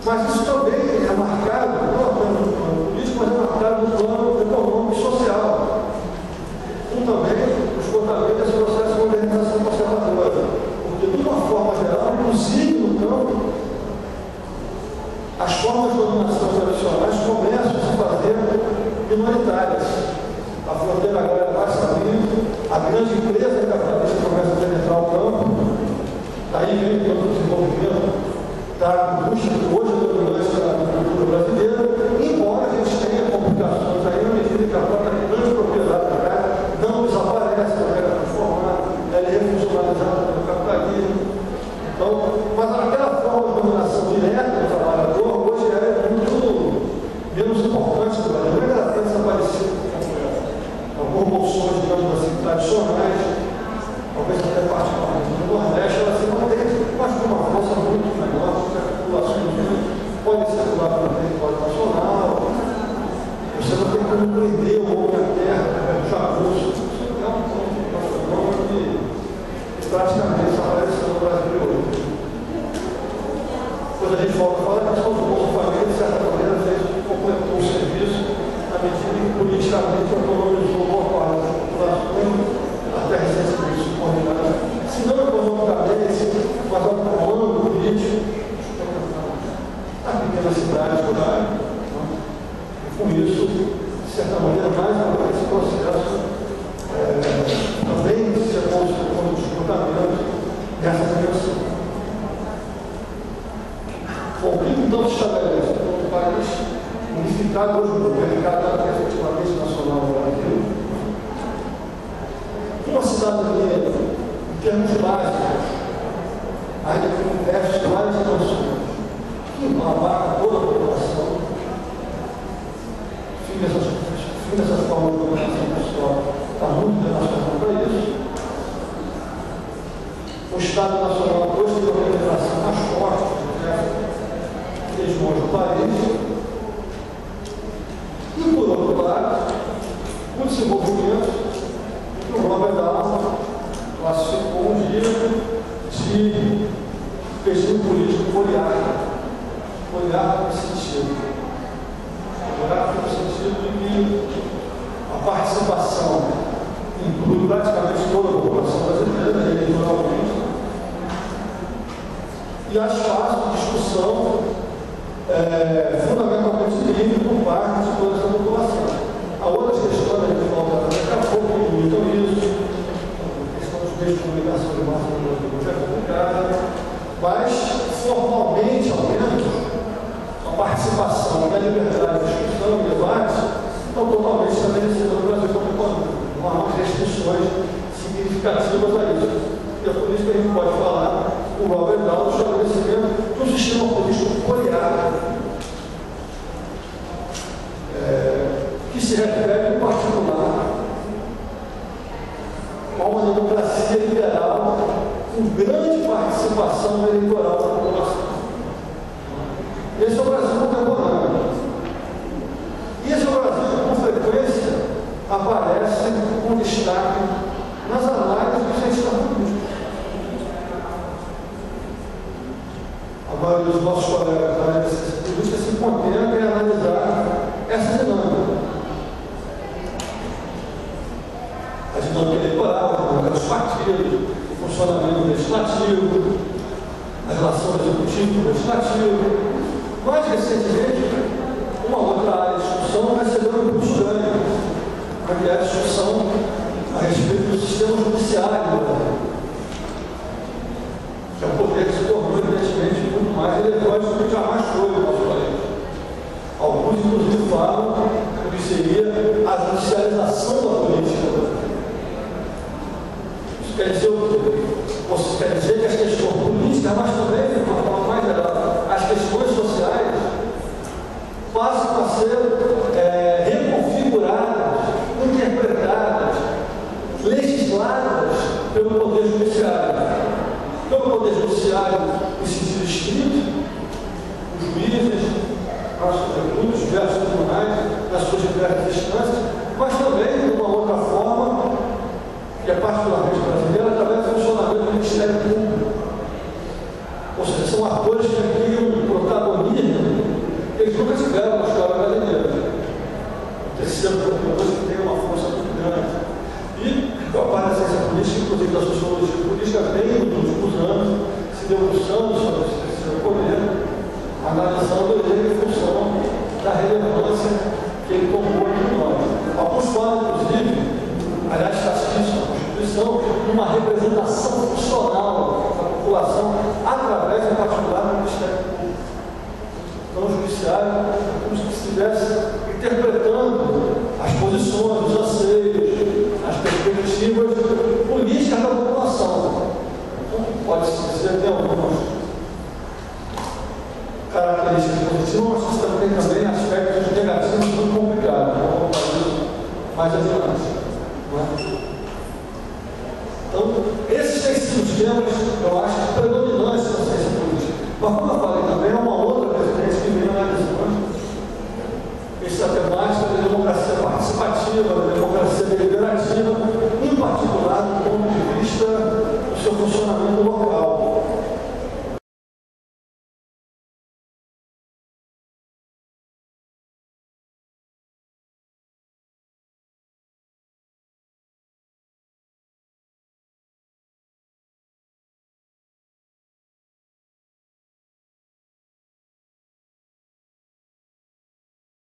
Mas isso também é marcado, não apenas no plano político, mas é marcado no plano econômico e social. Também o esgotamento desse processo de modernização conservadora. Porque, de uma forma geral, inclusive no campo, as formas de dominação tradicionais começam a se fazer minoritárias. A fronteira agora vai se abrindo, a grande empresa capitalista começa a penetrar o campo, daí vem todo o desenvolvimento da indústria que hoje é dominante da agricultura brasileira, embora a gente tenha complicações aí na medida que a própria grande propriedade da terra não desaparece, ela é transformada, ela é refuncionalizada pelo capitalismo. Então, mas aquela forma de dominação direta do trabalhador hoje é muito menos importante do Brasil. Não é que ela tenha desaparecido com proporções, digamos assim, tradicionais, talvez até particularmente no Nordeste, ela se mantém, mas com uma força muito menor, porque a população pode circular pelo território nacional. Você não tem como prender o homem à terra, o jagunço. É um fenômeno que praticamente aparece no Brasil hoje. Quando a gente volta a falar, a questão do Bolsa Família, de certa maneira, completou o serviço na medida em que politicamente autonomizou boa parte das populações, até recentemente subordinadas. Se não economicamente, mas ao comando político, na pequena cidade rural. Com isso, de certa maneira, mais uma vez, esse processo também se demonstra como desfrutamento dessa dimensão. Bom, o que então se estabelece como um país unificado hoje no mercado efetivamente nacional do Brasil? Uma cidadania, em termos básicos, ainda que investe várias dimensões, que abarca toda a população, fim dessas formas de dominação pessoal está muito relacionado a isso. O Estado Nacional hoje tem uma organização mais forte que hegemônia do país. E, por outro lado, o desenvolvimento que o Robert Allen classificou um dia de regime político poliárico. Poliárico nesse sentido. No sentido de que a participação inclui praticamente toda a população brasileira, eleitoralmente, e as fases de discussão fundamentalmente livre por parte de toda essa população. Há outras questões que faltam daqui a pouco, que limitam isso, a questão dos meios de comunicação de massa no Brasil já é complicada, mas formalmente, ao menos, a participação e a liberdade de discussão e debate estão totalmente estabelecidas no Brasil como não há restrições significativas a isso. E é por isso que a gente pode falar o Robert Allen do estabelecimento de um sistema político poliárico, que se refere em particular a uma democracia liberal com grande participação eleitoral da população. Esse é o Brasil contemporâneo. E esse é o Brasil que, com frequência, aparece com destaque nas análises do sistema político. A maioria dos nossos colegas da área de ciência política se contenta em analisar essa dinâmica. A dinâmica eleitoral, a dinâmica dos partidos, o funcionamento legislativo, a relação executivo-legislativo. Mais recentemente, uma outra área de discussão recebeu um impulso grande, que é a discussão a respeito do sistema judiciário, que é um poder que se tornou, evidentemente, muito mais relevante do que jamais foi no nosso país. Alguns, inclusive, falam que seria a judicialização da política. Isso quer dizer o quê? Isso quer dizer que as questões políticas, mas também, de uma forma mais geral, as questões sociais passam a ser reconfiguradas, interpretadas, legisladas pelo Poder Judiciário. Pelo Poder Judiciário, em sentido estrito, os juízes, os diversos tribunais, nas suas diversas instâncias, mas também, de uma outra forma, que é particularmente brasileira, através do funcionamento do Ministério Público. Ou seja, são atores que criam um protagonismo eles nunca tiveram uma escola brasileira. O terceiro hoje que tem uma força muito grande. E a parte da ciência política, inclusive da sociologia política, vem nos últimos anos se debruçando sobre esse terceiro poder, analisando ele em função da relevância que ele tomou entre nós. Alguns falam, inclusive, aliás, está escrito na Constituição, uma representação funcional da população através, em particular, do Ministério Público. Então, o Judiciário é como se estivesse interpretando as posições, os anseios, as perspectivas políticas da população. Então, pode-se dizer que tem algumas características positivas, mas também tem aspectos negativos muito complicados. Então, vamos fazer isso mais adiante. Então, esses têm sido os temas, eu acho, predominantes na ciência política. Mas, como eu falei também, é uma outra presidência que vem analisando essa temática da democracia participativa, da democracia deliberativa, em particular do ponto de vista do seu funcionamento local.